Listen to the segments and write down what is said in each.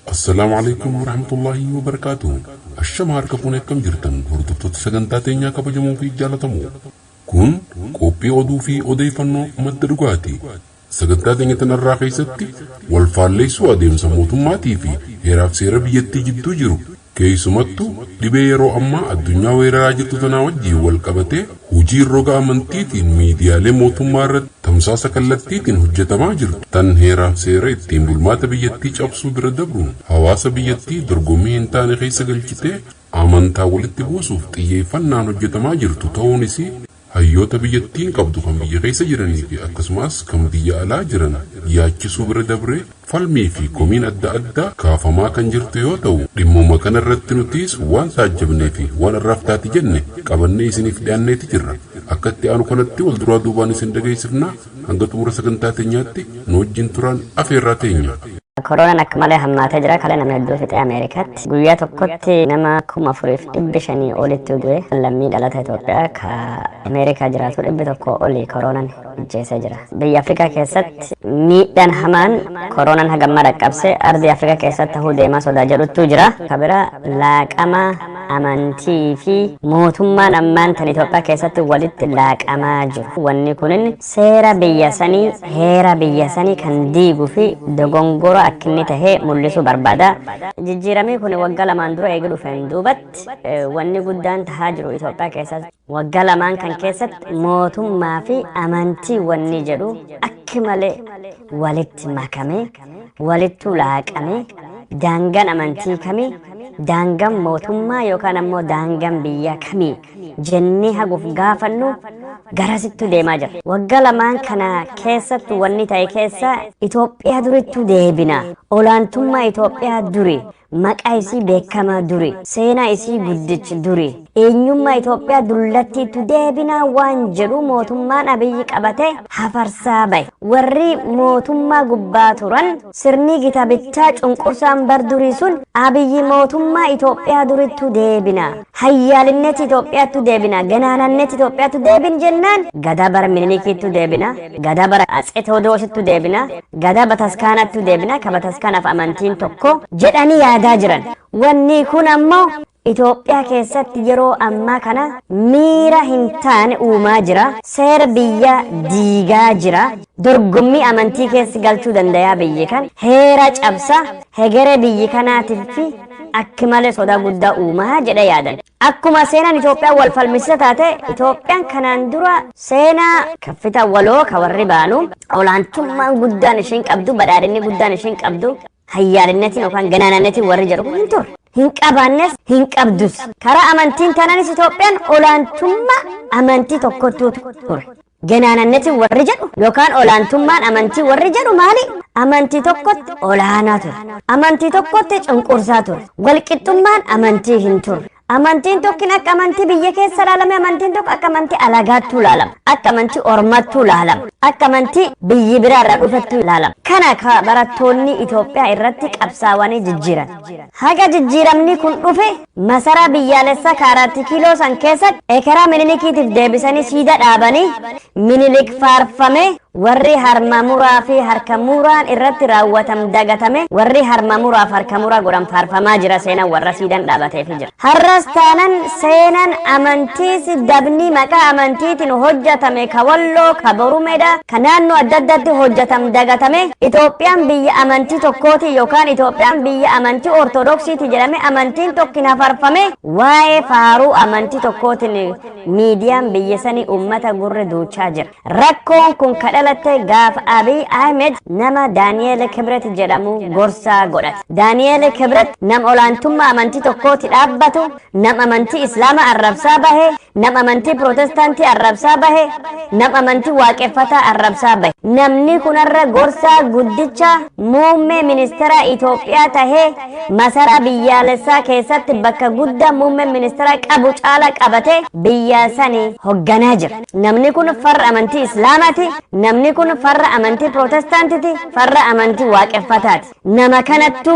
السلام عليكم ورحمة الله وبركاته. الشمار كفون كم جرتن هردفتو سجنتاتين يا كبجمو في جالتمو كون كوبي ودو في أضيفنو مدرقاتي سجنتاتين يتنرى خيستي والفاليسو أديم سموتماتي في هراف سيرا بيتي جدو جرو كيسمتو لبيرو أما الدنيا ويراجتو تناوجي والقبتي هجير رقا منتيتين ميديا لموتمارت تمساسا كالتيتين هجة ماجر تنهيرا سيرا اتين بلمات بيتي جابسو بردبرون حواس بيتي درقومي انتاني خيسا قلجتي آمانتا ولتي بوسوف تيي فنان هجة ماجر تتونسي hayyoota biyyattiin qabdu kan biyya keessa jiranii fi akkasumas kan biyya alaa jiran yaachisuu bira dabree falmii fi komiin adda addaa kaafamaa kan jirtu yoo ta'u dhimmuma kanarratti nutis waan saajjabnee fi waan arraaftaati jenne qabannee isiniif dhiyaanneeti jirra. akkatti aanu kanatti wal duraa duubaan isin dhageessifna hanga xumura sagantaa teenyaatti nu wajjin turaan afeerraa teenya. كورونا نكمله هم تجرا كلنا مهدو في أمريكا قوية تقط نما كم أفريف إبشني أولي تدوي لمي دلته إثيوبيا كأمريكا جراتو إبتكو أولي كورونا جيسا جرا بي أفريقيا كيست ميدان همان كورونا هجمرة كبسة أرض أفريقيا كيست هو ديما سودا جرو تجرا كبرا لاك أما أمانتي في موتما أمان تني إثيوبيا كيست ولد لاك أما جو وني كونن سيرا بيساني هيرا بيساني كان ديغو في دغونغورا أكني تهي ملسو بربادا جيرامي كوني وقالا ماندرو ايقلو فندوبت واني قدان تهاجرو إثيوبيا كيسات وقالا مان كان كيسات موتم ما في أمانتي واني جرو أكمالي والد مكامي والد لاكامي دانغان أمانتي كامي دانغان موتم ما يوكان امو دانغان بيا كامي جني هاقوف غافنو غراسيتو ديما جر وقالا مان كان كيسات واني تاي كيسا إثيوبيا دوريتو ديبنا أولانتما إثيوبيا دوري maqaa isii beekamaa duri seenaa isii guddichi duri eenyummaa Itoophiyaa dullattiitu deebinaa waan jedhu mootummaan Abiyyi qabate hafarsaa bahe warri mootummaa gubbaa turan sirni gitabichaa cunqursaan bardurii sun Abiyyi mootummaa Itoophiyaa durittu deebinaa hayyaalinnet Itoophiyaattu deebinaa ganaanannet Itoophiyaattu deebin jennaan gadaa bara Minilikiittu deebinaa gadaa bara Atsee Tewoodiroosittu deebinaa gadaa Bataskaanaattu deebinaa ka Bataskaanaaf amantiin tokko jedhanii yaadaa jiran wanni kun ammoo Itoophiyaa keessatti yeroo ammaa kana miira hin taane uumaa jira seera biyya diigaa jira dorgommii amantii keessa galchuu dandayaa biyyi kan heera cabsa hegere biyyi kanaatiif akka malee sodaa guddaa uumaa jedha yaadan akkuma seenaan Itoophiyaa wal falmisiisa taate Itoophiyaan kanaan dura seenaa kaffita waloo ka warri baanu olaantummaan guddaan ishiin qabdu badhaadhinni guddaan ishiin qabdu hayyaalinnetiin yookaan ganaanannetiin warri jedhu hin turre hin qabaannes hin qabdus karaa amantiin tananis Itoophiyaan olaantummaa amantii tokkottuu ture ganaanannetiin warri jedhu yookaan olaantummaan amantii warri jedhu maali amantii tokkotti olaanaa ture amantii tokkotti cunqursaa ture walqixxummaan amantii hin turre amantiin tokkin akka amantii biyya keessa ilaalame amantiin tokko akka amantii alagaattuu ilaalama akka amantii ormattuu ilaalama akka amantii biyyi biraa irraa dhufettuu ilaalama kana barattoonni Itoophiyaa irratti qabsaawanii jijjiiran haga jijjiiramni kun dhufe masaraa biyyaalessaa kaaraatti kiiloo san keessatti ekeraa Minilikiitiif deebisanii siida dhaabanii Minilik faarfame warri harmamuraa fi harkamuraan irratti raawwatam dagatame warri harmamuraaf harkamuraa godhan faarfamaa jira seenaan warra siidan dhaabateef jira har'as taanan seenaan amantiis dabni maqaa amantiitiin hojjetame ka walloo ka borumeedha ka naannoo adda addaatti hojjetam dagatame Itoophiyaan biyya amantii tokkooti yookaan Itoophiyaan biyya amantii ortodoksiiti jedhame amantiin tokkin hafarfame waa'ee faaruu amantii tokkootiin miidiyaan biyya sanii ummata gurre duuchaa jira rakkoon kun kadhalatte gaaf Abiy Ahmed nama Daani'eel Kibret jedhamu gorsaa godhate Daani'eel Kibret nam olaantummaa amantii tokkooti dhaabbatu nam amantii Islaamaa arrabsaa bahe nam amantii Protestaantii arrabsaa bahe nam amantii waaqeffataa arrabsaa bahe namni kunarra gorsaa guddicha muummee ministeera Itoophiyaa tahee masaraa biyyaalessaa keessatti bakka guddaa muummee ministeera qabu caala qabate biyya sanii hogganaa jira namni kun farra amantii Islaamaati namni kun farra amantii Protestaantiiti farra amantii waaqeffataati nama kanattu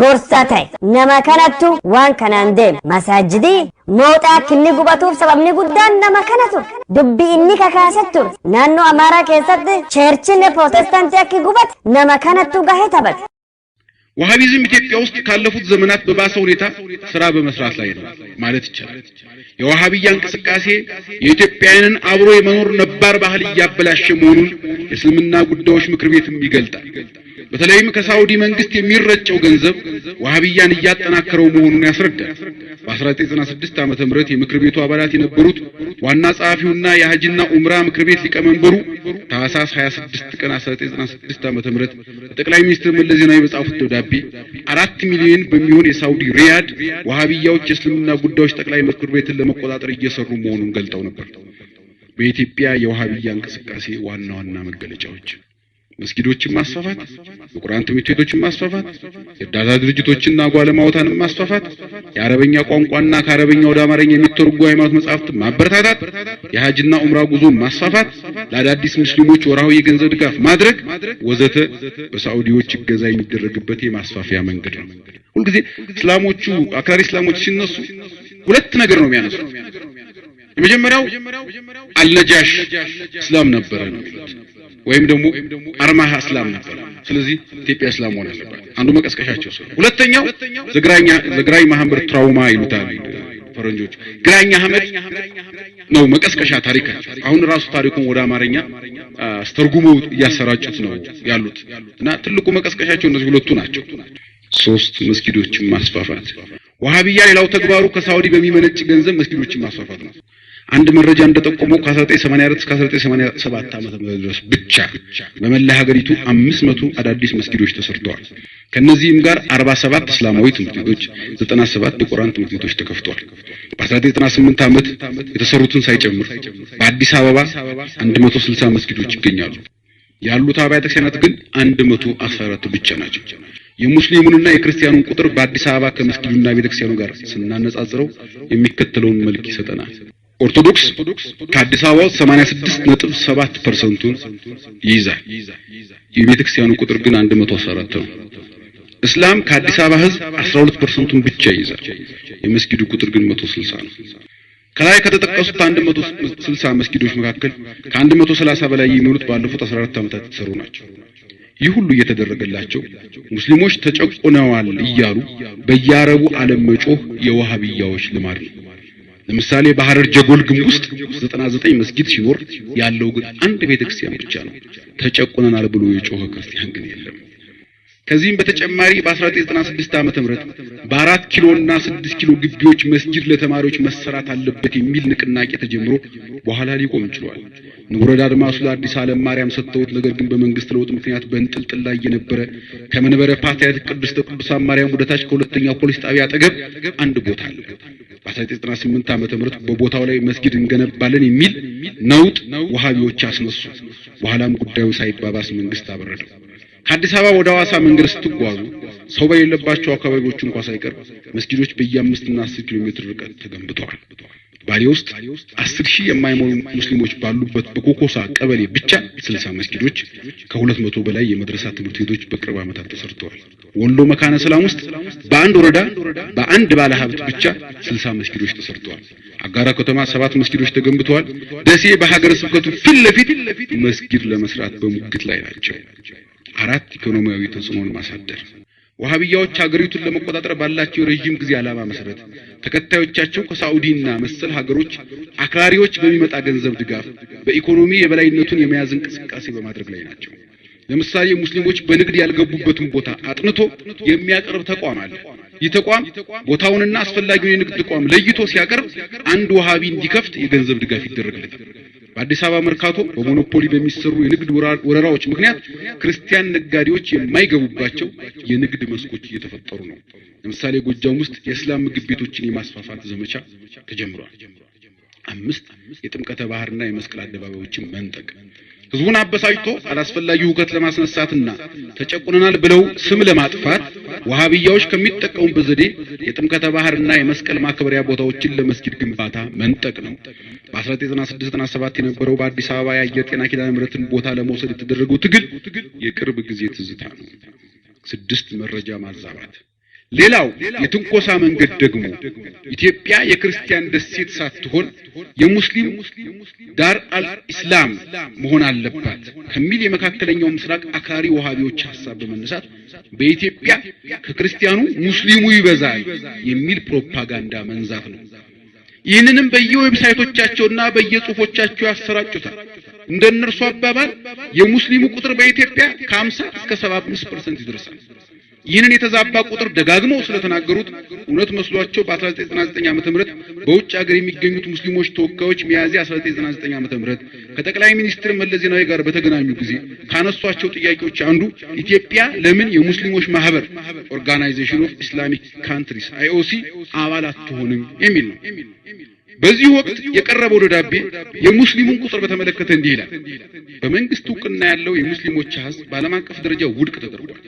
gorsaa ta'e nama kanattu waan kanaan deeme masaajidii mooxaa kinni gubatuuf sababni guddaan nama kanatu dubbii inni kakaasettu naannoo Amaaraa keessatti cheerchiin Protestaantii akka gubate nama kanattu gahee taphate ወሃቢዝም ኢትዮጵያ ውስጥ ካለፉት ዘመናት በባሰ ሁኔታ ስራ በመስራት ላይ ነው ማለት ይቻላል። የወሃቢያ እንቅስቃሴ የኢትዮጵያውያንን አብሮ የመኖር ነባር ባህል እያበላሸ መሆኑን የእስልምና ጉዳዮች ምክር ቤትም ይገልጣል። በተለይም ከሳውዲ መንግስት የሚረጨው ገንዘብ ወሃቢያን እያጠናከረው መሆኑን ያስረዳል። በ1996 ዓመተ ምህረት የምክር ቤቱ አባላት የነበሩት ዋና ጸሐፊውና የሐጅና ኡምራ ምክር ቤት ሊቀመንበሩ ታህሳስ 26 ቀን 1996 ዓመተ ምህረት ጠቅላይ ሚኒስትር መለስ ዜናዊ በጻፉት ደብዳቤ 4 ሚሊዮን በሚሆን የሳውዲ ሪያድ ወሃቢያዎች የእስልምና ጉዳዮች ጠቅላይ ምክር ቤትን ለመቆጣጠር እየሰሩ መሆኑን ገልጠው ነበር። በኢትዮጵያ የወሃቢያ እንቅስቃሴ ዋና ዋና መገለጫዎች መስጊዶችን ማስፋፋት፣ የቁርአን ትምህርት ቤቶችን ማስፋፋት፣ የእርዳታ ድርጅቶችና ጓለማውታንን ማስፋፋት፣ የአረበኛ ቋንቋና ከአረበኛ ወደ አማርኛ የሚተረጉ ሃይማኖት መጻሕፍት ማበረታታት፣ የሐጅና ኡምራ ጉዞ ማስፋፋት፣ ለአዳዲስ ሙስሊሞች ወርሃዊ የገንዘብ ድጋፍ ማድረግ ወዘተ በሳዑዲዎች እገዛ የሚደረግበት የማስፋፊያ መንገድ ነው። ሁልጊዜ እስላሞቹ አክራሪ እስላሞች ሲነሱ ሁለት ነገር ነው የሚያነሱት። የመጀመሪያው አልነጃሽ እስላም ነበረ ነው ወይም ደግሞ አርማህ እስላም ነበር። ስለዚህ ኢትዮጵያ እስላም ሆነ ነበር። አንዱ መቀስቀሻቸው ነው። ሁለተኛው ዘግራኝ ማህመድ ትራውማ ይሉታል ፈረንጆች። ግራኝ አህመድ ነው መቀስቀሻ ታሪካቸው። አሁን ራሱ ታሪኩን ወደ አማርኛ አስተርጉመው እያሰራጩት ነው ያሉት እና ትልቁ መቀስቀሻቸው እነዚህ ሁለቱ ናቸው። 3 መስጊዶችን ማስፋፋት። ወሃቢያ ሌላው ተግባሩ ከሳውዲ በሚመነጭ ገንዘብ መስጊዶችን ማስፋፋት ነው። አንድ መረጃ እንደጠቆመው ከ1984 እስከ 1987 ዓመተ ምህረት ድረስ ብቻ በመላ ሀገሪቱ 500 አዳዲስ መስጊዶች ተሰርተዋል። ከነዚህም ጋር 47 እስላማዊ ትምህርት ቤቶች፣ 97 የቁርአን ትምህርት ቤቶች ተከፍተዋል። በ1998 ዓመት የተሰሩትን ሳይጨምር በአዲስ አበባ 160 መስጊዶች ይገኛሉ። ያሉት አብያተ ክርስቲያናት ግን 114 ብቻ ናቸው። የሙስሊሙንና የክርስቲያኑን ቁጥር በአዲስ አበባ ከመስጊዱና ቤተክርስቲያኑ ጋር ስናነጻጽረው የሚከተለውን መልክ ይሰጠናል። ኦርቶዶክስ ከአዲስ አበባ 86.7% ይይዛል። የቤተክርስቲያኑ ቁጥር ግን 114 ነው። እስላም ከአዲስ አበባ ህዝብ 12% ብቻ ይይዛል። የመስጊዱ ቁጥር ግን 160 ነው። ከላይ ከተጠቀሱት 160 መስጊዶች መካከል ከ130 በላይ የሚሆኑት ባለፉት 14 ዓመታት የተሰሩ ናቸው። ይህ ሁሉ እየተደረገላቸው ሙስሊሞች ተጨቆነዋል እያሉ በየአረቡ ዓለም መጮህ የወሃቢያዎች ልማድ ነው። ለምሳሌ በሐረር ጀጎል ግንብ ውስጥ 99 መስጊድ ሲኖር ያለው ግን አንድ ቤተክርስቲያን ብቻ ነው። ተጨቆነናል ብሎ የጮኸ ክርስቲያን ግን የለም። ከዚህም በተጨማሪ በ1996 ዓመተ ምህረት በ4 ኪሎና 6 ኪሎ ግቢዎች መስጊድ ለተማሪዎች መሰራት አለበት የሚል ንቅናቄ ተጀምሮ በኋላ ሊቆም ችሏል። ንጉረዳ አድማሱ ለአዲስ ዓለም ማርያም ሰጥተውት ነገር ግን በመንግስት ለውጥ ምክንያት በእንጥልጥል ላይ የነበረ ከመንበረ ፓትርያርክ ቅድስተ ቅዱሳን ማርያም ወደታች ከሁለተኛው ፖሊስ ጣቢያ አጠገብ አንድ ቦታ አለ። በ1998 ዓመተ ምህረት በቦታው ላይ መስጊድ እንገነባለን የሚል ነውጥ ወሃቢዎች አስነሱ። በኋላም ጉዳዩ ሳይባባስ መንግስት አበረደው። ከአዲስ አበባ ወደ ሐዋሳ መንገድ ስትጓዙ ሰው በሌለባቸው አካባቢዎች እንኳን ሳይቀር መስጊዶች በየ5 እና 10 ኪሎ ሜትር ርቀት ተገንብተዋል። ባሌ ውስጥ 10,000 የማይሞሉ ሙስሊሞች ባሉበት በኮኮሳ ቀበሌ ብቻ 60 መስጊዶች፣ ከ200 በላይ የመድረሳ ትምህርት ቤቶች በቅርብ ዓመታት ተሰርተዋል። ወሎ መካነ ሰላም ውስጥ በአንድ ወረዳ በአንድ ባለ ሀብት ብቻ 60 መስጊዶች ተሰርተዋል። አጋራ ከተማ 7 መስጊዶች ተገንብተዋል። ደሴ በሀገረ ስብከቱ ፊት ለፊት መስጊድ ለመስራት በሙግት ላይ ናቸው። 4 ኢኮኖሚያዊ ተጽዕኖን ማሳደር። ወሃቢያዎች ሀገሪቱን ለመቆጣጠር ባላቸው ረጅም ጊዜ ዓላማ መሰረት ተከታዮቻቸው ከሳዑዲና መሰል ሀገሮች አክራሪዎች በሚመጣ ገንዘብ ድጋፍ በኢኮኖሚ የበላይነቱን የመያዝ እንቅስቃሴ በማድረግ ላይ ናቸው። ለምሳሌ ሙስሊሞች በንግድ ያልገቡበትን ቦታ አጥንቶ የሚያቀርብ ተቋም አለ። ይህ ተቋም ቦታውንና አስፈላጊውን የንግድ ተቋም ለይቶ ሲያቀርብ አንድ ወሃቢ እንዲከፍት የገንዘብ ድጋፍ ይደረግለታል። በአዲስ አበባ መርካቶ በሞኖፖሊ በሚሰሩ የንግድ ወረራዎች ምክንያት ክርስቲያን ነጋዴዎች የማይገቡባቸው የንግድ መስኮች እየተፈጠሩ ነው። ለምሳሌ ጎጃም ውስጥ የእስላም ምግብ ቤቶችን የማስፋፋት ዘመቻ ተጀምሯል። 5 የጥምቀተ ባህርና የመስቀል አደባባዮችን መንጠቅ። ህዝቡን አበሳጭቶ አላስፈላጊ ሁከት ለማስነሳትና ተጨቁነናል ብለው ስም ለማጥፋት ወሃቢያዎች ከሚጠቀሙበት ዘዴ የጥምቀተ ባህርና የመስቀል ማክበሪያ ቦታዎችን ለመስጊድ ግንባታ መንጠቅ ነው። በ1996-97 የነበረው በአዲስ አበባ የአየር ጤና ኪዳነ ምህረትን ቦታ ለመውሰድ የተደረገው ትግል የቅርብ ጊዜ ትዝታ ነው። 6 መረጃ ማዛባት። ሌላው የትንኮሳ መንገድ ደግሞ ኢትዮጵያ የክርስቲያን ደሴት ሳትሆን የሙስሊም ዳር አልኢስላም መሆን አለባት ከሚል የመካከለኛው ምስራቅ አክራሪ ወሃቢዎች ሐሳብ በመነሳት በኢትዮጵያ ከክርስቲያኑ ሙስሊሙ ይበዛል የሚል ፕሮፓጋንዳ መንዛት ነው። ይህንንም በየዌብሳይቶቻቸውና በየጽሁፎቻቸው ያሰራጩታል። እንደነርሱ አባባል የሙስሊሙ ቁጥር በኢትዮጵያ ከ50 እስከ 75% ይደርሳል። ይህንን የተዛባ ቁጥር ደጋግመው ስለተናገሩት እውነት መስሏቸው በ1999 ዓመተ ምህረት በውጭ ሀገር የሚገኙት ሙስሊሞች ተወካዮች ሚያዝያ 1999 ዓመተ ምህረት ከጠቅላይ ሚኒስትር መለስ ዜናዊ ጋር በተገናኙ ጊዜ ካነሷቸው ጥያቄዎች አንዱ ኢትዮጵያ ለምን የሙስሊሞች ማህበር ኦርጋናይዜሽን ኦፍ ኢስላሚክ ካንትሪስ IOC አባል አትሆንም የሚል ነው። በዚህ ወቅት የቀረበው ደብዳቤ የሙስሊሙን ቁጥር በተመለከተ እንዲህ ይላል። በመንግስት ዕውቅና ያለው የሙስሊሞች ህዝብ በዓለም አቀፍ ደረጃ ውድቅ ተደርጓል።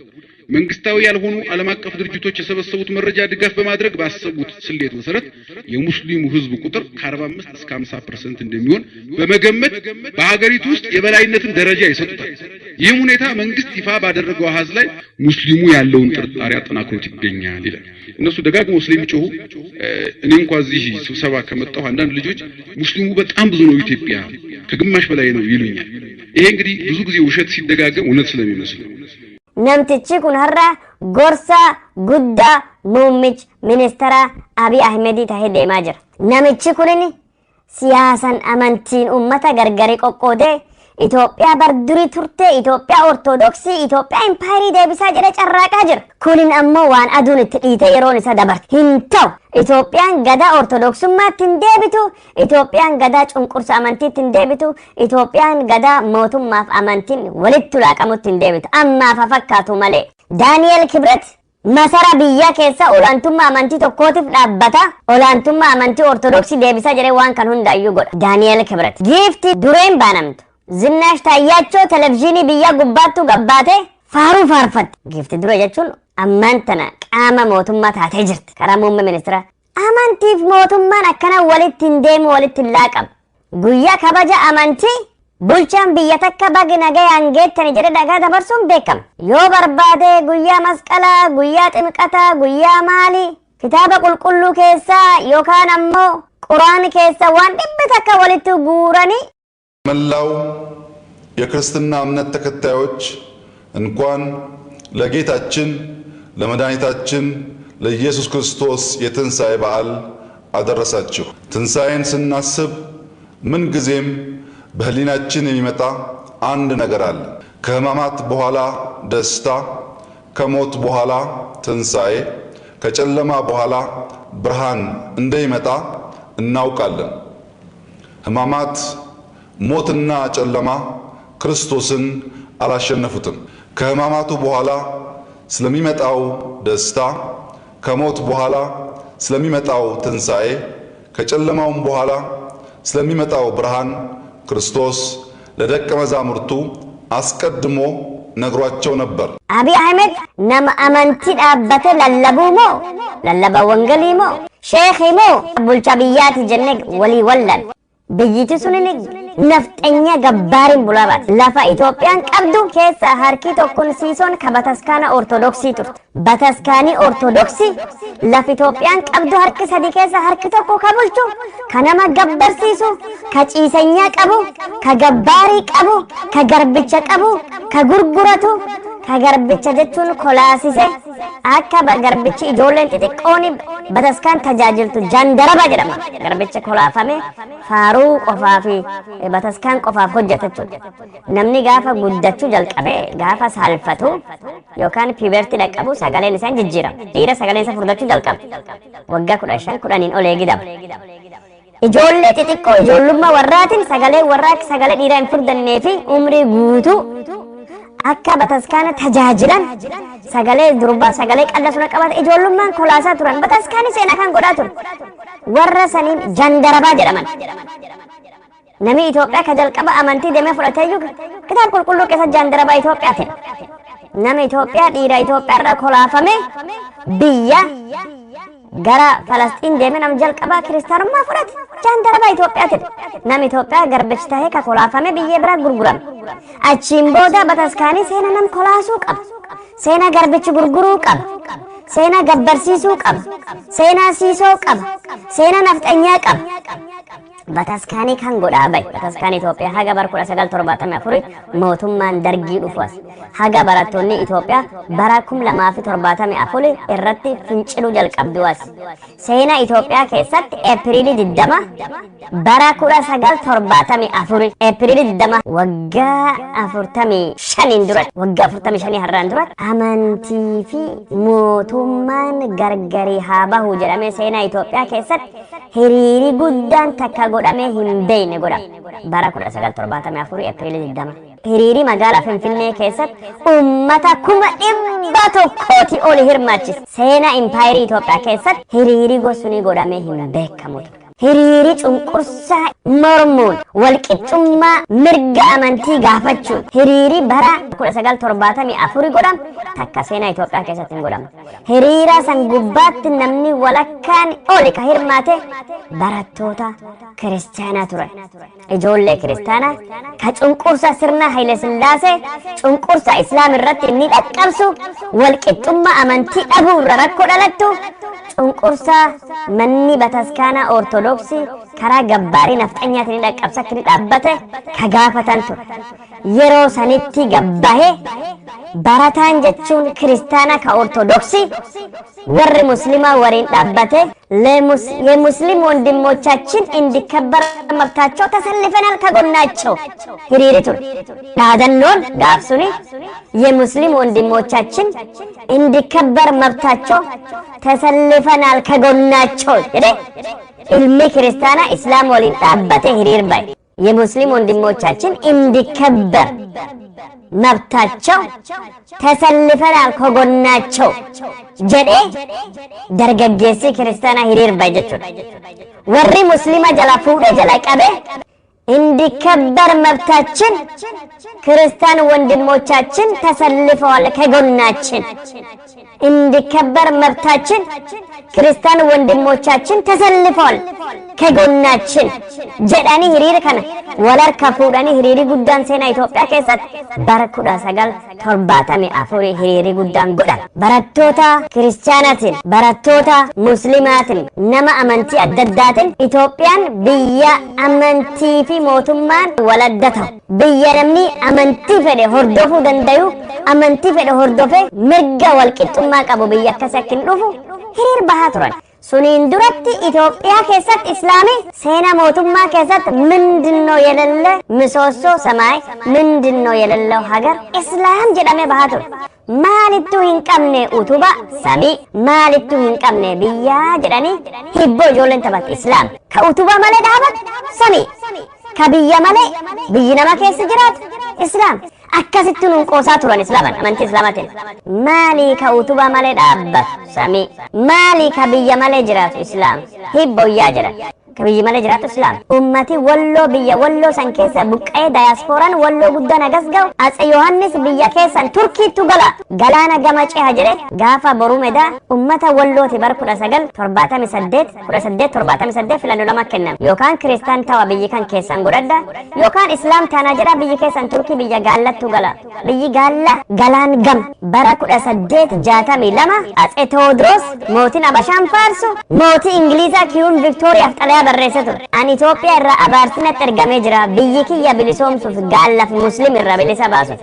መንግስታዊ ያልሆኑ ዓለም አቀፍ ድርጅቶች የሰበሰቡት መረጃ ድጋፍ በማድረግ ባሰቡት ስሌት መሰረት የሙስሊሙ ህዝብ ቁጥር ከ45 እስከ 50% እንደሚሆን በመገመት በአገሪቱ ውስጥ የበላይነትን ደረጃ ይሰጡታል። ይህም ሁኔታ መንግስት ይፋ ባደረገው አሃዝ ላይ ሙስሊሙ ያለውን ጥርጣሬ አጠናክሮት ይገኛል ይላል። እነሱ ደጋግመው ስለሚጮሁ እኔ እንኳን እዚህ ስብሰባ ከመጣሁ አንዳንድ ልጆች ሙስሊሙ በጣም ብዙ ነው ኢትዮጵያ ከግማሽ በላይ ነው ይሉኛል። ይሄ እንግዲህ ብዙ ጊዜ ውሸት ሲደጋገም እውነት ስለሚመስል namtichi kun har'a gorsa guddaa muummichi ministeera Abiy Ahmed tahee deemaa jira. Namichi kunin siyaasan amantiin ummata gargari qoqqoodee Itoophiyaa bardurii turte Itoophiyaa ortodoksii Itoophiyaa impaayirii deebisaa jedhee carraaqaa jira. Kunin ammoo waan aduun itti dhiite yeroon isa dabarte hin ta'u. Itoophiyaan gadaa ortodoksummaatti hin deebitu, Itoophiyaan gadaa cunqursa amantiitti hin deebitu, Itoophiyaan gadaa mootummaaf amantiin walitti laaqamutti hin deebitu. Ammaaf fakkaatu malee. Daani'el Kibret masara biyya keessa olaantummaa amantii tokkootiif dhaabbata. Olaantummaa amantii ortodoksii deebisaa jedhee waan kan hundaayyuu godha. Daani'el Kibret giifti dureen baanamtu. Zinnash taayyaachoo televiziyoonii biyya gubbaattu gabbaate faaruu faarfatte. Giifti dura jechuun ammaan tana qaama mootummaa taatee jirti. Karaa muummee ministeera amantiif mootummaan akkana walitti hin deemu walitti hin laaqamu. Guyyaa kabaja amantii bulchaan biyya takka bagi nagayaan geettani jedhe dhagaa dabarsuun beekama. Yoo barbaade guyyaa masqalaa, guyyaa ximqataa, guyyaa maali kitaaba qulqulluu keessaa yookaan ammoo quraani keessa waan dhibbi takka walitti guuranii መላው የክርስትና እምነት ተከታዮች እንኳን ለጌታችን ለመድኃኒታችን ለኢየሱስ ክርስቶስ የትንሣኤ በዓል አደረሳችሁ። ትንሣኤን ስናስብ ምን ጊዜም በህሊናችን የሚመጣ አንድ ነገር አለ። ከሕማማት በኋላ ደስታ፣ ከሞት በኋላ ትንሣኤ፣ ከጨለማ በኋላ ብርሃን እንደሚመጣ እናውቃለን። ሕማማት ሞትና ጨለማ ክርስቶስን አላሸነፉትም። ከሕማማቱ በኋላ ስለሚመጣው ደስታ፣ ከሞት በኋላ ስለሚመጣው ትንሣኤ፣ ከጨለማውም በኋላ ስለሚመጣው ብርሃን ክርስቶስ ለደቀ መዛሙርቱ አስቀድሞ ነግሯቸው ነበር። አቢይ አህመድ ነም አመንቲ ዳበተ ለለቡሞ ለለባ ወንገሊሞ ሼኺሞ ቡልቻ ብያት ጀነግ ወሊ ወላን biyyitti sunin nafxanya gabbaarin bulabaat lafa Itoophiyaan qabdu keessa harki tokkon siisoon ka bataskaana ortodoksii turte. Bataskaanii ortodoksii lafa Itoophiyaan qabdu harki sadi keessa harki tokko ka bulchu, ka nama gabbarsiisu, ka ciisenyaa qabu, ka gabbaarii qabu, ka garbicha qabu, ka gurguratu, ka garbicha jechuun kolaasise akka garbichi ijoolleen xixiqqoon bataskaan tajaajiltu jandaraba jedhama. Garbicha kolaafame faaruu qofaa fi bataskaan qofaaf hojjetachuudha. Namni gaafa guddachuu jalqabe gaafa saalfatu yookaan piibertii dhaqqabu sagaleen isaa jijjiirama. Dhiira sagaleen isaa furdachuu jalqaba. Waggaa 15 ol eegidama. Ijoollee xixiqqoo ijoollummaa warraatiin sagalee warraa sagalee dhiiraa hin furdannee fi umrii guutuu akka bataskaana tajaajilan sagalee durbaa sagalee qallasuna qabata ijoollummaan kolaasaa turan bataskaani seenaa kan godhaa ture. Warra saniin jandarabaa jedhaman. Nami Itoophiyaa ka jalqaba amantii deemee fudhatee jiru kitaaba qulqulluu keessa jandarabaa Itoophiyaatiin. Nama Itoophiyaa dhiira Itoophiyaa irraa kolaafame biyya gara Falastiin deemen am jalqaba kiristaanummaa fudhate jaandaraba Itoophiyaati nam Itoophiyaa garbichi tahee ka kolaafame biyyee bira gurgurame achiin booda bataskaanii seena nam kolaasuu qaba seena garbichi gurguruu qaba seena gabbarsiisuu qaba seena siisoo qaba seena nafxanyaa qaba bataskaanii kan godhaa bay bataskaanii Itoophiyaa haga bara 1974 mootummaan dargii dhufas haga barattoonni Itoophiyaa bara 2074 irratti finciluu jalqabduwas seena Itoophiyaa keessatti Eepiriilii 20 bara 1974 Eepiriilii 20 waggaa 45 dura waggaa 45 har'aan dura amantii fi mootummaan gargari haa bahu jedhamee seena Itoophiyaa keessatti hiriiri guddaan takka godhamee hin beekne godhame bara 1974 Eepiriilii 20 hiriiri magaalaa Finfinnee keessatti ummata 100,000 oli hirmaachise seena impaayirii Itoophiyaa keessatti hiriiri gosuni godhamee hin beekamu hiriiri cunqursaa mormuun walqixxummaa mirga amantii gaafachuun hiriiri bara 1974 godhame takka seena Itoophiyaa keessatti hin godhamne hiriira san gubbaatti namni walakkaan oli ka hirmaate barattoota kiristaanaa turan ijoollee kiristaanaa ka cunqursa sirna Haile Sillaasee cunqursa islaam irratti inni dhaqqabsu walqixxummaa amantii dhabuu irra rakkoo dhalattu cunqursa manni bataskaanaa ortodoksii karaa gabbaarii nafxanyaatiin dhaqqabsatti dhaabbate ka gaafatan ture yeroo sanitti gabbahe barataan jechuun kiristaana ka ortodoksii warri muslimaa wariin dhaabbate የሙስሊም ወንድሞቻችን እንዲከበር መብታቸው ተሰልፈናል ከጎናቸው ሂሪሪቱ ዳደኖን ጋፍሱኒ የሙስሊም ወንድሞቻችን እንዲከበር መብታቸው ተሰልፈናል ከጎናቸው ኢልሚ ክርስቲያና እስላም ወሊን ዳበተ ሂሪር ባይ የሙስሊም ወንድሞቻችን እንዲከበር መብታቸው ተሰልፈናል ከጎናቸው ጀዴ ደርገጌሲ ክርስቲያና ሂሪር ባይ ጀቹ ወሪ ሙስሊማ ጀላ ፉደ ጀላ ቀበ እንዲከበር መብታችን ክርስቲያን ወንድሞቻችን ተሰልፈዋል ከጎናችን እንዲከበር መብታችን ክርስቲያን ወንድሞቻችን ተሰልፈዋል ከጎናችን ጀዳኒ ሂሪር ከነ ወለር ከፉዳኒ ሂሪሪ ጉዳን ሴና ኢትዮጵያ ከሰት በረኩዳ ሰጋል ተርባታሚ አፎሪ ሂሪሪ ጉዳን ጎዳ በረቶታ ክርስቲያናትን በረቶታ ሙስሊማትን ነማ አመንቲ አደዳትን ኢትዮጵያን ብያ አመንቲ ፊ ሞቱማን ወለደተው ብየረምኒ አመንቲ ፈደ ሆርዶፉ ደንደዩ አመንቲ ፈደ ሆርዶፌ ምርጋ ወልቂጡማ ቀቡ ብያ ከሰክን ዱፉ ሂሪር ባሃቱራን ሱኒን ዱረቲ ኢትዮጵያ ከሰት እስላሚ ሴና ሞቱማ ከሰት ምንድነው የሌለ ምሰሶ ሰማይ ምንድነው የሌለው ሀገር እስላም ጀዳሜ ባሃቱር ማሊቱ ሂንቀምኔ ኡቱባ ሰሚ ማሊቱ ሂንቀምኔ ብያ ጀዳኒ ሂቦ ጆለን ተባት እስላም ከኡቱባ ማለ ዳባት ሰሚ ከብያ ማለ ብይነማ ከስ ጅራት እስላም akkasittuun qoosaa turan islaaman amantii islaamatiin maali ka utuba malee dhaabbatu samii maali ka biyya malee jiraatu islaam hibboyyaa jira ka biyya malee jiraatu islaam ummati walloo biyya walloo san keessa buqqee daayaaspooraan walloo guddaan agas ga'u atse yohannis biyya keessan turkiittu gala galaana gama ceha jedhe gaafa boruu medaa ummata wallooti bar 1878 filannoo lama kennam yookaan kiristaan tawa biyyi kan keessan godhadda yookaan islaam taanaa jedha biyyi keessan turkii biyya gaallattu gala biyyi gaalla galaan gam bara 1862 atse tewoodiroos mootiin abashaan faarsu mootii ingiliizaa kiyuun viktooriyaaf xalayaa barreesse ture ani Itoophiyaa irraa abaarsinatti ergamee jira biyyi kiyya bilisoomsuuf gaalla fi muslim irraa bilisa baasuuf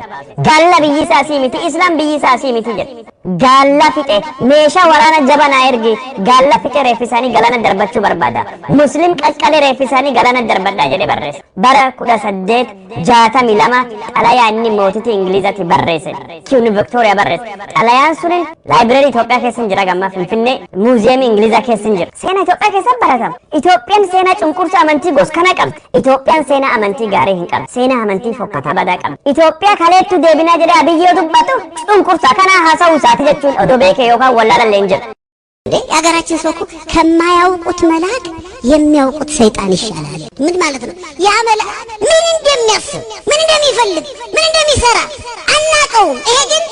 gaalla biyyi isaa sii miti islaam biyyi isaa sii miti jedhe gaalla fixe meeshaa waraana jabanaa ergi gaalla fixe reeffisaanii galana darbachuu barbaada muslim qaqqalee reeffisaanii galana darbadhaa jedhe barreesse bara 1862 xalayaa inni mootitii ingiliizatti barreesse kiyuun viktooriyaa barreesse xalayaan sunin laayibireerii Itoophiyaa keessa jira gamma Finfinnee muuziyeemii ingiliizaa keessa jira seena Itoophiyaa keessa baratama Itoophiyaan seena cunqursa amantii goskana qabdi Itoophiyaan seena amantii gaarii hin qabdi seena amantii fokkataa badaa qabdi Itoophiyaa kaleettu deebinaa jedha biyyoo dubbatu cunqursa kana haasa'uu isaati jechuun odoo beekee yookaan wallaalallee hin jedhu የሀገራችን ሰው እኮ ከማያውቁት መልአክ የሚያውቁት ሰይጣን ይሻላል ምን ማለት ነው ያ መልአክ ምን እንደሚያስብ ምን እንደሚፈልግ ምን እንደሚሰራ አናውቀውም ይሄ ግን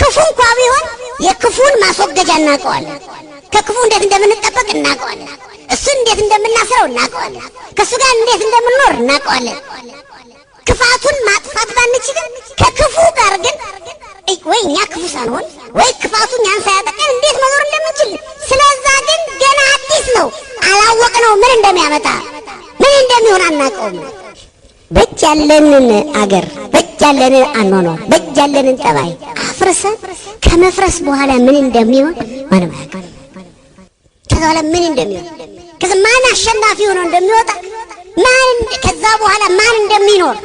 ክፉ እንኳን ቢሆን የክፉን ማስወገጃ እናውቀዋለን ከክፉ እንዴት እንደምንጠበቅ እናውቀዋለን። እሱ እንዴት እንደምናስረው እናውቀዋለን። ከሱ ጋር እንዴት እንደምንኖር እናውቀዋለን። ክፋቱን ማጥፋት ባንችልም ከክፉ ጋር ግን ወይ እኛ ክፉ ሳንሆን ወይ ክፋቱን ያን ሳያጠቃን እንዴት መኖር እንደምንችል ስለዛ ግን ገና አዲስ ነው። አላወቅነው ምን እንደሚያመጣ ምን እንደሚሆን አናውቀውም። በእጅ ያለንን አገር በእጅ ያለንን አኗኗር በእጅ ያለንን ጠባይ አፍርሰን ከመፍረስ በኋላ ምን እንደሚሆን ማንም አያውቅም። ከዛ በኋላ ምን እንደሚሆን ከዛ ማን አሸናፊ ሆኖ እንደሚወጣ ማን ከዛ በኋላ ማን እንደሚኖር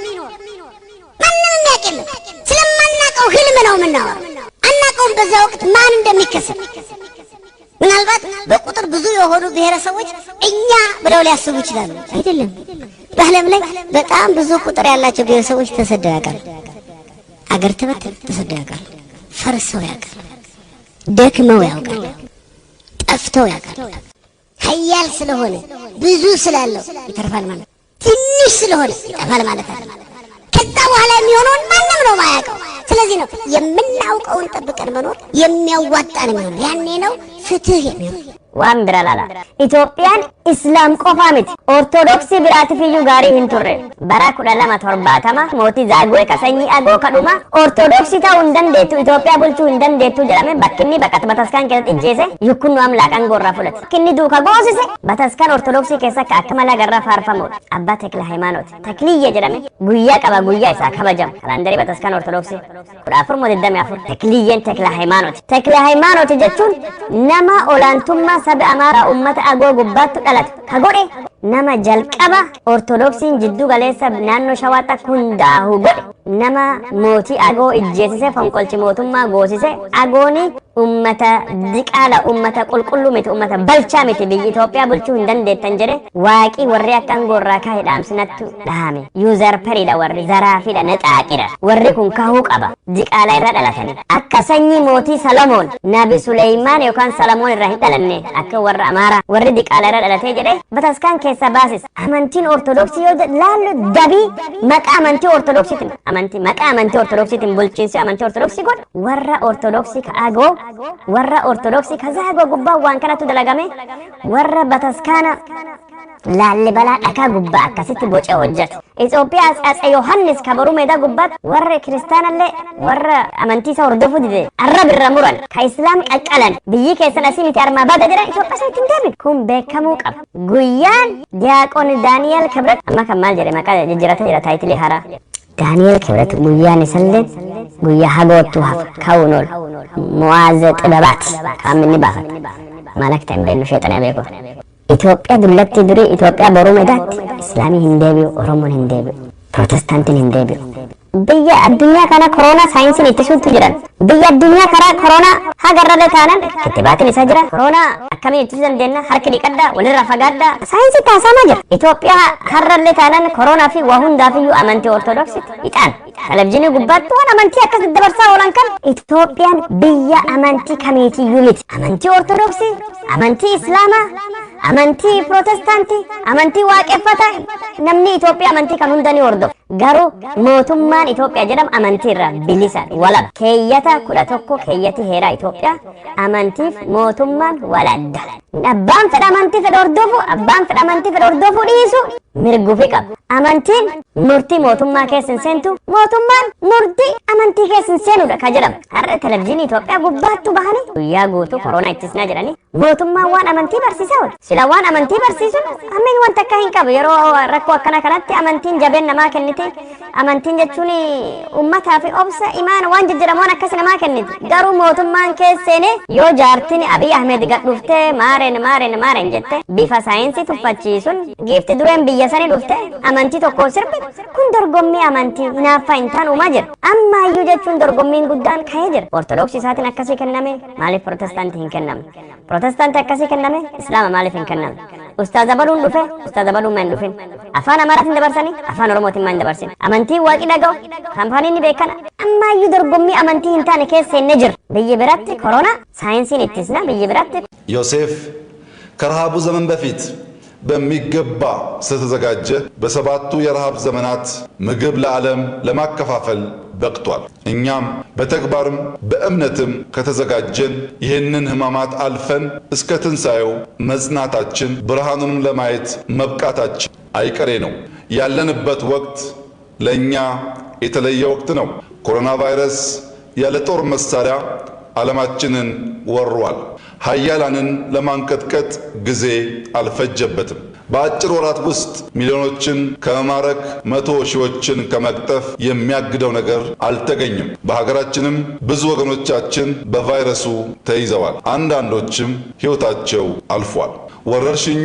ማንም የሚያውቅ የለም። ስለማናውቀው ህልም ነው የምናወራው። አናውቀውም በዛ ወቅት ማን እንደሚከሰት። ምናልባት በቁጥር ብዙ የሆኑ ብሔረሰቦች እኛ ብለው ሊያስቡ ይችላሉ። አይደለም። በዓለም ላይ በጣም ብዙ ቁጥር ያላቸው ብሔረሰቦች ተሰደው ያውቃሉ። አገር ተሰደው ያውቃሉ። ፈርሰው ያውቃሉ። ደክመው ያውቃሉ። ጠፍተው ያውቃሉ። ኃያል ስለሆነ ብዙ ስላለው ይተርፋል ማለት፣ ትንሽ ስለሆነ ይጠፋል ማለት አይደለም። ከዛ በኋላ የሚሆነውን ማንም ነው ማያውቀው። ስለዚህ ነው የምናውቀውን ጠብቀን መኖር የሚያዋጣን የሚሆነው። ያኔ ነው ፍትህ የሚሆነው። waan bira lala Itoophiyaan Islaam qofa miti Ortodoksii biraatifiyyuu gaarii hin turre bara 1270 mootii Zaagwee Kasanyii Agoo kadhuma Ortodoksii ta'uu hin dandeettu Itoophiyaa bulchuu hin dandeettu jedhame bakkinni baqata Bataskaan keessatti ijjeese yukkunnu amlaaqan gorraa fudhate bakkinni duuka goosise Bataskaan Ortodoksii keessa akka malee garraa faarfamuudha abbaa Tekla Hayimaanoot Tekliyye jedhame guyyaa qaba guyyaa isaa kabajamu kalandarii Bataskaan Ortodoksii 1424 Tekliyyeen Tekla Hayimaanoot Tekla Hayimaanoot jechuun nama olaantummaa sabi Amaaraa ummata Agoo gubbaattu dhalate kagodhe nama jalqaba Ortodoksiin jiddu galeessa naannoo Shawaatti hundaa'u godhe nama mootii Agoo ijjeesise fonqolchi mootummaa goosise Agooni ummata diqaala ummata qulqulluu miti ummata balchaa miti biyyi Itoophiyaa bulchuu hin dandeettan jedhe waaqii warri akka angorraa kaa'e dhaamsinattu dhahame yuuzarperiidha warri zaraafiidha naxaaqidha warri kun kahuu qaba diqaala irra dhalatanii akka sanyii mootii Salomoon nabi Suleymaan yookaan Salomoon irraa hin dhalanne akka warra Amaaraa warri diqaala irra dhalatee jedhe Bataskaan keessa baasis amantiin Ortodoksii yoo laallu dabii maqaa amantii Ortodoksiitiin maqaa amantii Ortodoksiitiin bulchiinsi amantii Ortodoksii godhe warra Ortodoksii ka Agoo warra Ortodoksii ka Zaagoo gubbaa waan kanatu dalagame warra Bataskaana Laallibalaa dhakaa gubbaa akkasitti boca hojjete Itoophiyaa Atse Yohannis kabaru meedaa gubbaatti warra kiristaanallee warra amantii isaa hordofuu dide arraba irra muran ka Islaam qaqqalan biyyi keessan asii miti armaa baada jedhan Itoophiyaa isaatti hin deebiin kun beekamuu qaba. Guyyaan Diyaaqoon Daani'el Kibret amma kan maal jedhe maqaa jijjiirate jira taayitilii haaraa Daani'el Kibret guyyaan isallee guyyaa hagoottuu hafa ka'uun oolu mu'aaze xibabaat kan inni baafate malakta hin beeknu sheexana beeku. Itoophiyaa dullatti durii Itoophiyaa boruu meedaatti Islaamii hin deebi'u Oromoon hin deebi'u Protestaantiin hin deebi'u. Biyya addunyaa kana koronaa saayinsiin ittisuutu jiran biyya addunyaa karaa koronaa hagarralee taanan kittibaatiin isa jira koronaa akkamiin ittisuu dandeenya harki dhiqadhaa walirraa fagaadhaa saayinsii taasifamaa jira Itoophiyaa harrallee taanan koronaa fi waa hundaafiyyuu amantii Ortodoksiiti ixaan televizyiinii gubbaatti waan amantii akkas dabarsaa oolan kan Itoophiyaan biyya amantii kamiitiyyuu miti amantii Ortodoksii amantii Islaamaa amantii Protestaantii amantii waaqeffataa namni Itoophiyaa amantii kan hunda ni hordofa garuu mootummaan Itoophiyaa jedhamu amantii irraa bilisa walaba keeyyata 11 keeyyati heeraa Itoophiyaa amantiif mootummaan waladda abbaan fedha amantii fedha hordofu abbaan fedha amantii fedha hordofu dhiisu mirguufi qaba amantiin murtii mootummaa keessa hin seentu mootummaan murtii amantii keessa hin seenudha ka jedhamu har'a televizyiinii Itoophiyaa gubbaattu bahanii guyyaa guutuu koronaa ittisnaa jedhanii mootummaan waan amantii barsiisaa oolu sila waan amantii barsiisuun ammeen wanta akka hin qabu yeroo rakkoo akkana kanatti amantiin jabeen namaa kennite amantiin jechuun ummataa fi obsa imaana waan jijjiramoon akkasi namaa kenniti garuu mootummaan keesseene yoo jaartiin Abiy Ahmed gadhuuftee maareen jette bifa saayinsii tuffachiisuun giifti dureen biyya sanii dhufte amantii tokko sirbi kun dorgommii amantii hinaaffaa hin taane uumaa jira ammaayyuu jechuun dorgommiin guddaan ka'ee jira Ortodoksii isaatiin akkasii kenname maaliif Protestaantii hin kennamne Protestaantii akkasii kenname Islaama maaliif hin kennamne Ustaaza baduun dhufe Ustaaza baduun ma hin dhufin afaan Amaaraatiin dabarsanii afaan Oromootiin ma hin dabarsin amantii waaqii dhaga'u kaampaaniin ni beekana ammaayyuu dorgommii amantii hin taane keessa inni jira biyya biratti koronaa saayinsiin ittisna biyya biratti ዮሴፍ ከረሃቡ ዘመን በፊት በሚገባ ስለተዘጋጀ በሰባቱ የረሃብ ዘመናት ምግብ ለዓለም ለማከፋፈል በቅቷል። እኛም በተግባርም በእምነትም ከተዘጋጀን ይህንን ሕማማት አልፈን እስከ ትንሣኤው መጽናታችን ብርሃኑንም ለማየት መብቃታችን አይቀሬ ነው። ያለንበት ወቅት ለእኛ የተለየ ወቅት ነው። ኮሮና ቫይረስ ያለ ጦር መሳሪያ ዓለማችንን ወሯል። ኃያላንን ለማንቀጥቀጥ ጊዜ አልፈጀበትም። በአጭር ወራት ውስጥ ሚሊዮኖችን ከመማረክ መቶ ሺዎችን ከመቅጠፍ የሚያግደው ነገር አልተገኘም። በሀገራችንም ብዙ ወገኖቻችን በቫይረሱ ተይዘዋል። አንዳንዶችም ሕይወታቸው አልፏል። ወረርሽኙ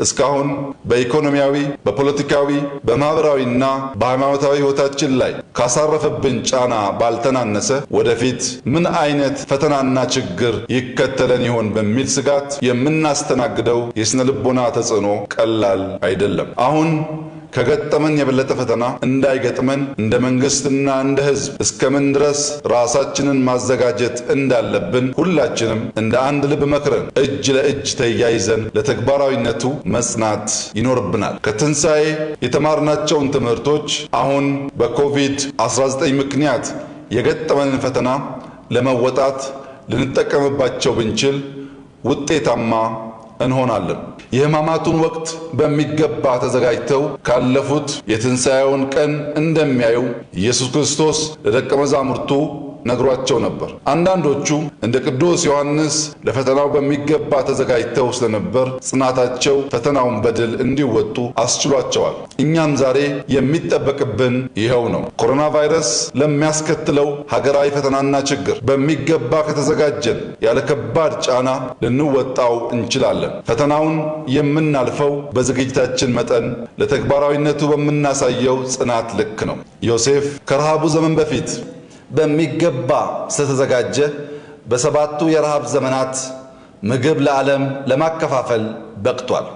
እስካሁን በኢኮኖሚያዊ፣ በፖለቲካዊ፣ በማህበራዊና በሃይማኖታዊ ሕይወታችን ላይ ካሳረፈብን ጫና ባልተናነሰ ወደፊት ምን አይነት ፈተናና ችግር ይከተለን ይሆን በሚል ስጋት የምናስተናግደው የስነ ልቦና ተጽዕኖ ቀላል አይደለም። አሁን ከገጠመን የበለጠ ፈተና እንዳይገጥመን እንደ መንግስትና እንደ ሕዝብ እስከምን ድረስ ራሳችንን ማዘጋጀት እንዳለብን ሁላችንም እንደ አንድ ልብ መክረን እጅ ለእጅ ተያይዘን ለተግባራዊነቱ መጽናት ይኖርብናል። ከትንሣኤ የተማርናቸውን ትምህርቶች አሁን በኮቪድ-19 ምክንያት የገጠመንን ፈተና ለመወጣት ልንጠቀምባቸው ብንችል ውጤታማ እንሆናለን። የሕማማቱን ወቅት በሚገባ ተዘጋጅተው ካለፉት የትንሣኤውን ቀን እንደሚያዩ ኢየሱስ ክርስቶስ ለደቀ መዛሙርቱ ነግሯቸው ነበር። አንዳንዶቹ እንደ ቅዱስ ዮሐንስ ለፈተናው በሚገባ ተዘጋጅተው ስለነበር ጽናታቸው ፈተናውን በድል እንዲወጡ አስችሏቸዋል። እኛም ዛሬ የሚጠበቅብን ይኸው ነው። ኮሮና ቫይረስ ለሚያስከትለው ሀገራዊ ፈተናና ችግር በሚገባ ከተዘጋጀን ያለ ከባድ ጫና ልንወጣው እንችላለን። ፈተናውን የምናልፈው በዝግጅታችን መጠን ለተግባራዊነቱ በምናሳየው ጽናት ልክ ነው። ዮሴፍ ከረሃቡ ዘመን በፊት በሚገባ ስለተዘጋጀ በሰባቱ የረሃብ ዘመናት ምግብ ለዓለም ለማከፋፈል በቅቷል።